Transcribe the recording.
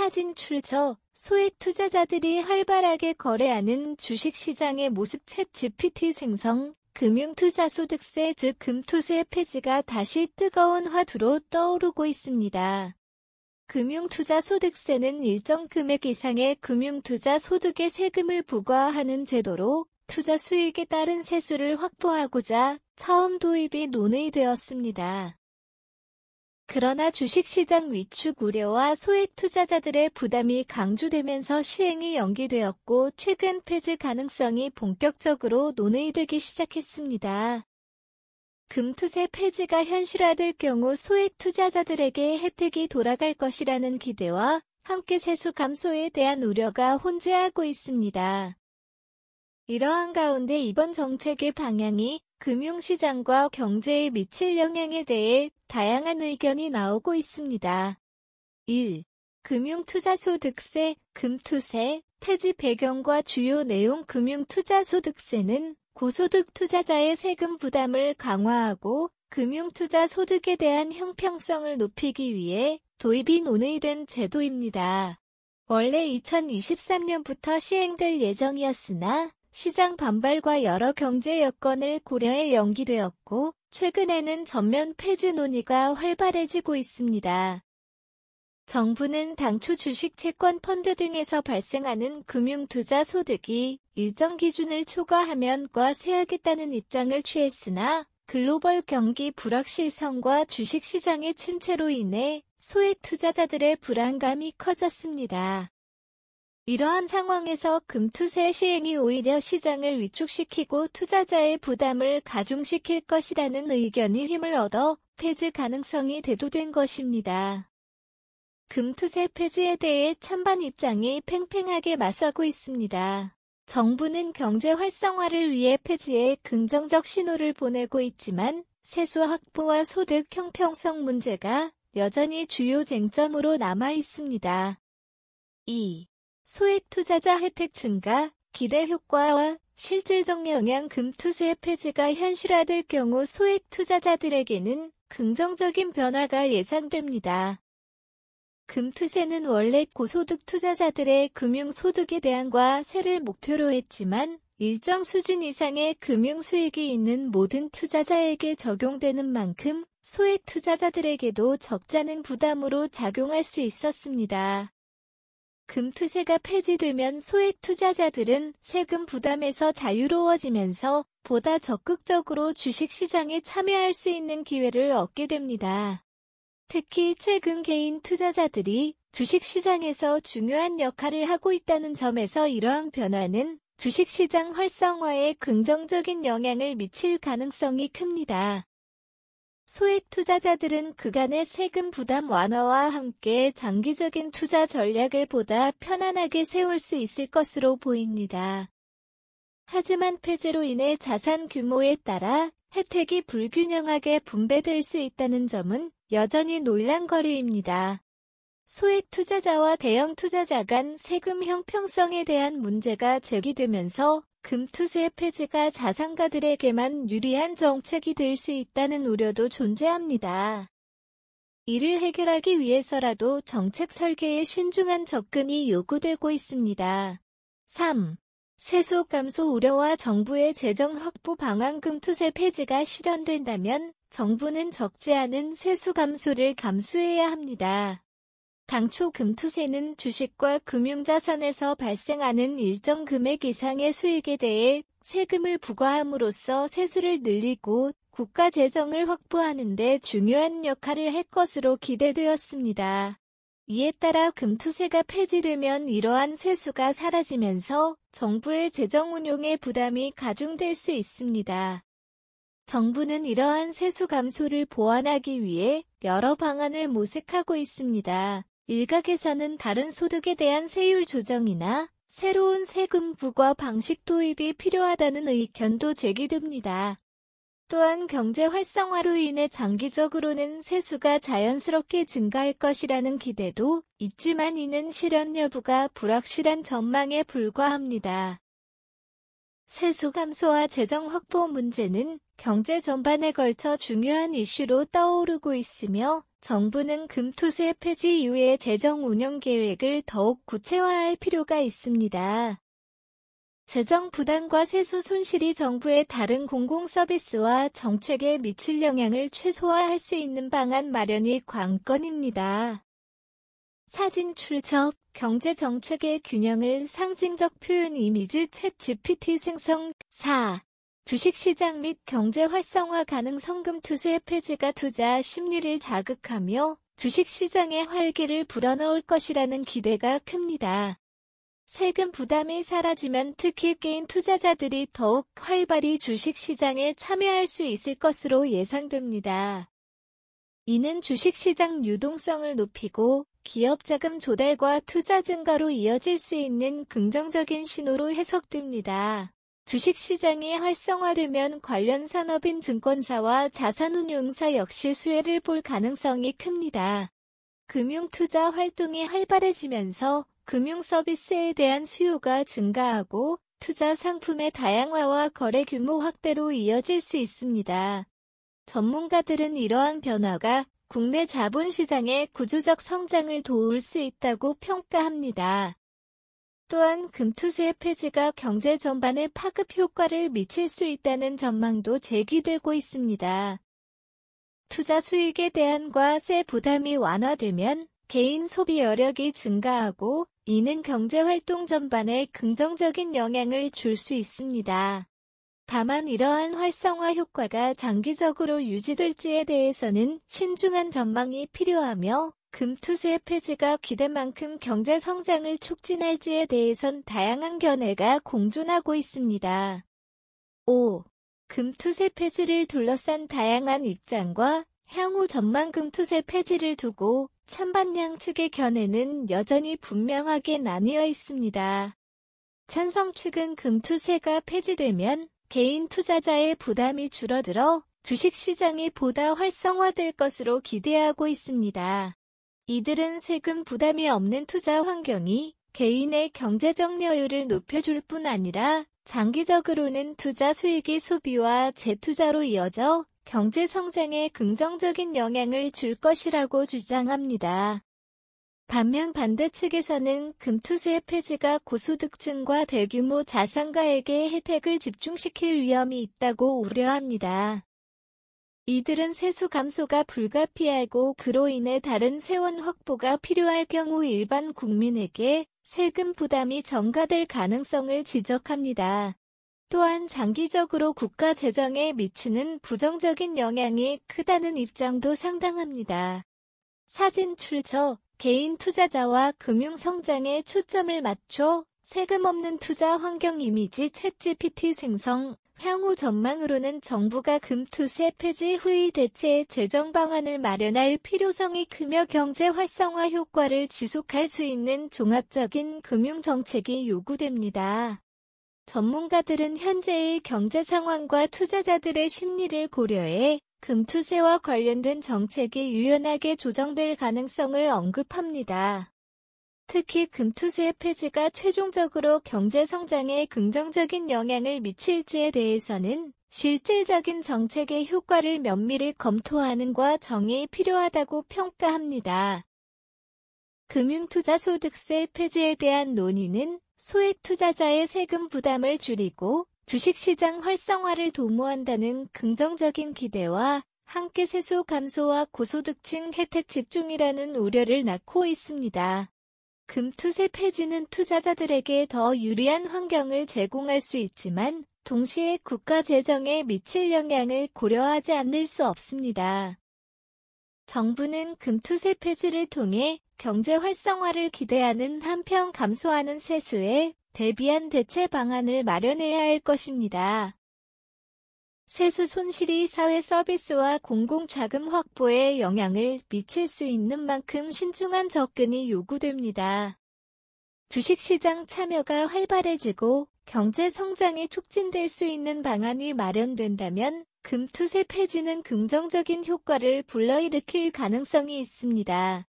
진출처 소액 투자자들이 활발하게 거래하는 주식시장의 모습. 챗GPT 생성, 금융투자소득세 즉 금투세 폐지가 다시 뜨거운 화두로 떠오르고 있습니다. 금융투자소득세는 일정 금액 이상의 금융투자소득에 세금을 부과하는 제도로 투자 수익에 따른 세수를 확보하고자 처음 도입이 논의되었습니다. 그러나 주식시장 위축 우려와 소액 투자자들의 부담이 강조되면서 시행이 연기되었고 최근 폐지 가능성이 본격적으로 논의되기 시작했습니다. 금투세 폐지가 현실화될 경우 소액 투자자들에게 혜택이 돌아갈 것이라는 기대와 함께 세수 감소에 대한 우려가 혼재하고 있습니다. 이러한 가운데 이번 정책의 방향이 금융시장과 경제에 미칠 영향에 대해 다양한 의견이 나오고 있습니다. 1. 금융투자소득세, 금투세, 폐지 배경과 주요 내용. 금융투자소득세는 고소득 투자자의 세금 부담을 강화하고 금융투자소득에 대한 형평성을 높이기 위해 도입이 논의된 제도입니다. 원래 2023년부터 시행될 예정이었으나 시장 반발과 여러 경제 여건을 고려해 연기되었고 최근에는 전면 폐지 논의가 활발해지고 있습니다. 정부는 당초 주식, 채권, 펀드 등에서 발생하는 금융투자 소득이 일정 기준을 초과하면 과세하겠다는 입장을 취했으나 글로벌 경기 불확실성과 주식시장의 침체로 인해 소액 투자자들의 불안감이 커졌습니다. 이러한 상황에서 금투세 시행이 오히려 시장을 위축시키고 투자자의 부담을 가중시킬 것이라는 의견이 힘을 얻어 폐지 가능성이 대두된 것입니다. 금투세 폐지에 대해 찬반 입장이 팽팽하게 맞서고 있습니다. 정부는 경제 활성화를 위해 폐지에 긍정적 신호를 보내고 있지만 세수 확보와 소득 형평성 문제가 여전히 주요 쟁점으로 남아 있습니다. 2. 소액 투자자 혜택 증가, 기대 효과와 실질적 영향. 금투세 폐지가 현실화될 경우 소액 투자자들에게는 긍정적인 변화가 예상됩니다. 금투세는 원래 고소득 투자자들의 금융소득에 대한 과세를 목표로 했지만 일정 수준 이상의 금융수익이 있는 모든 투자자에게 적용되는 만큼 소액 투자자들에게도 적잖은 부담으로 작용할 수 있었습니다. 금투세가 폐지되면 소액 투자자들은 세금 부담에서 자유로워지면서 보다 적극적으로 주식시장에 참여할 수 있는 기회를 얻게 됩니다. 특히 최근 개인 투자자들이 주식시장에서 중요한 역할을 하고 있다는 점에서 이러한 변화는 주식시장 활성화에 긍정적인 영향을 미칠 가능성이 큽니다. 소액 투자자들은 그간의 세금 부담 완화와 함께 장기적인 투자 전략을 보다 편안하게 세울 수 있을 것으로 보입니다. 하지만 폐지로 인해 자산 규모에 따라 혜택이 불균형하게 분배될 수 있다는 점은 여전히 논란거리입니다. 소액 투자자와 대형 투자자 간 세금 형평성에 대한 문제가 제기되면서 금투세 폐지가 자산가들에게만 유리한 정책이 될 수 있다는 우려도 존재합니다. 이를 해결하기 위해서라도 정책 설계에 신중한 접근이 요구되고 있습니다. 3. 세수 감소 우려와 정부의 재정 확보 방안. 금투세 폐지가 실현된다면 정부는 적지 않은 세수 감소를 감수해야 합니다. 당초 금투세는 주식과 금융자산에서 발생하는 일정 금액 이상의 수익에 대해 세금을 부과함으로써 세수를 늘리고 국가 재정을 확보하는 데 중요한 역할을 할 것으로 기대되었습니다. 이에 따라 금투세가 폐지되면 이러한 세수가 사라지면서 정부의 재정 운용에 부담이 가중될 수 있습니다. 정부는 이러한 세수 감소를 보완하기 위해 여러 방안을 모색하고 있습니다. 일각에서는 다른 소득에 대한 세율 조정이나 새로운 세금 부과 방식 도입이 필요하다는 의견도 제기됩니다. 또한 경제 활성화로 인해 장기적으로는 세수가 자연스럽게 증가할 것이라는 기대도 있지만 이는 실현 여부가 불확실한 전망에 불과합니다. 세수 감소와 재정 확보 문제는 경제 전반에 걸쳐 중요한 이슈로 떠오르고 있으며 정부는 금투세 폐지 이후의 재정 운영 계획을 더욱 구체화할 필요가 있습니다. 재정 부담과 세수 손실이 정부의 다른 공공서비스와 정책에 미칠 영향을 최소화할 수 있는 방안 마련이 관건입니다. 사진 출처, 경제정책의 균형을 상징적 표현 이미지 챗 GPT 생성 4. 주식시장 및 경제 활성화 가능성 금투세 폐지가 투자 심리를 자극하며 주식시장의 활기를 불어넣을 것이라는 기대가 큽니다. 세금 부담이 사라지면 특히 개인 투자자들이 더욱 활발히 주식시장에 참여할 수 있을 것으로 예상됩니다. 이는 주식시장 유동성을 높이고 기업 자금 조달과 투자 증가로 이어질 수 있는 긍정적인 신호로 해석됩니다. 주식시장이 활성화되면 관련 산업인 증권사와 자산운용사 역시 수혜를 볼 가능성이 큽니다. 금융투자 활동이 활발해지면서 금융서비스에 대한 수요가 증가하고 투자 상품의 다양화와 거래 규모 확대로 이어질 수 있습니다. 전문가들은 이러한 변화가 국내 자본시장의 구조적 성장을 도울 수 있다고 평가합니다. 또한 금투세 폐지가 경제 전반에 파급 효과를 미칠 수 있다는 전망도 제기되고 있습니다. 투자 수익에 대한 과세 부담이 완화되면 개인 소비 여력이 증가하고 이는 경제활동 전반에 긍정적인 영향을 줄 수 있습니다. 다만 이러한 활성화 효과가 장기적으로 유지될지에 대해서는 신중한 전망이 필요하며 금투세 폐지가 기대만큼 경제 성장을 촉진할지에 대해선 다양한 견해가 공존하고 있습니다. 5. 금투세 폐지를 둘러싼 다양한 입장과 향후 전망 금투세 폐지를 두고 찬반 양측의 견해는 여전히 분명하게 나뉘어 있습니다. 찬성 측은 금투세가 폐지되면 개인 투자자의 부담이 줄어들어 주식시장이 보다 활성화될 것으로 기대하고 있습니다. 이들은 세금 부담이 없는 투자 환경이 개인의 경제적 여유를 높여줄 뿐 아니라 장기적으로는 투자 수익이 소비와 재투자로 이어져 경제 성장에 긍정적인 영향을 줄 것이라고 주장합니다. 반면 반대 측에서는 금투세 폐지가 고소득층과 대규모 자산가에게 혜택을 집중시킬 위험이 있다고 우려합니다. 이들은 세수 감소가 불가피하고 그로 인해 다른 세원 확보가 필요할 경우 일반 국민에게 세금 부담이 전가될 가능성을 지적합니다. 또한 장기적으로 국가 재정에 미치는 부정적인 영향이 크다는 입장도 상당합니다. 사진 출처, 개인 투자자와 금융 성장에 초점을 맞춰 세금 없는 투자 환경 이미지 챗 GPT 생성, 향후 전망으로는 정부가 금투세 폐지 후의 대체 재정 방안을 마련할 필요성이 크며 경제 활성화 효과를 지속할 수 있는 종합적인 금융 정책이 요구됩니다. 전문가들은 현재의 경제 상황과 투자자들의 심리를 고려해 금투세와 관련된 정책이 유연하게 조정될 가능성을 언급합니다. 특히 금투세 폐지가 최종적으로 경제 성장에 긍정적인 영향을 미칠지에 대해서는 실질적인 정책의 효과를 면밀히 검토하는 과정이 필요하다고 평가합니다. 금융투자소득세 폐지에 대한 논의는 소액 투자자의 세금 부담을 줄이고 주식시장 활성화를 도모한다는 긍정적인 기대와 함께 세수 감소와 고소득층 혜택 집중이라는 우려를 낳고 있습니다. 금투세 폐지는 투자자들에게 더 유리한 환경을 제공할 수 있지만 동시에 국가 재정에 미칠 영향을 고려하지 않을 수 없습니다. 정부는 금투세 폐지를 통해 경제 활성화를 기대하는 한편 감소하는 세수에 대비한 대체 방안을 마련해야 할 것입니다. 세수 손실이 사회 서비스와 공공자금 확보에 영향을 미칠 수 있는 만큼 신중한 접근이 요구됩니다. 주식시장 참여가 활발해지고 경제 성장이 촉진될 수 있는 방안이 마련된다면 금투세 폐지는 긍정적인 효과를 불러일으킬 가능성이 있습니다.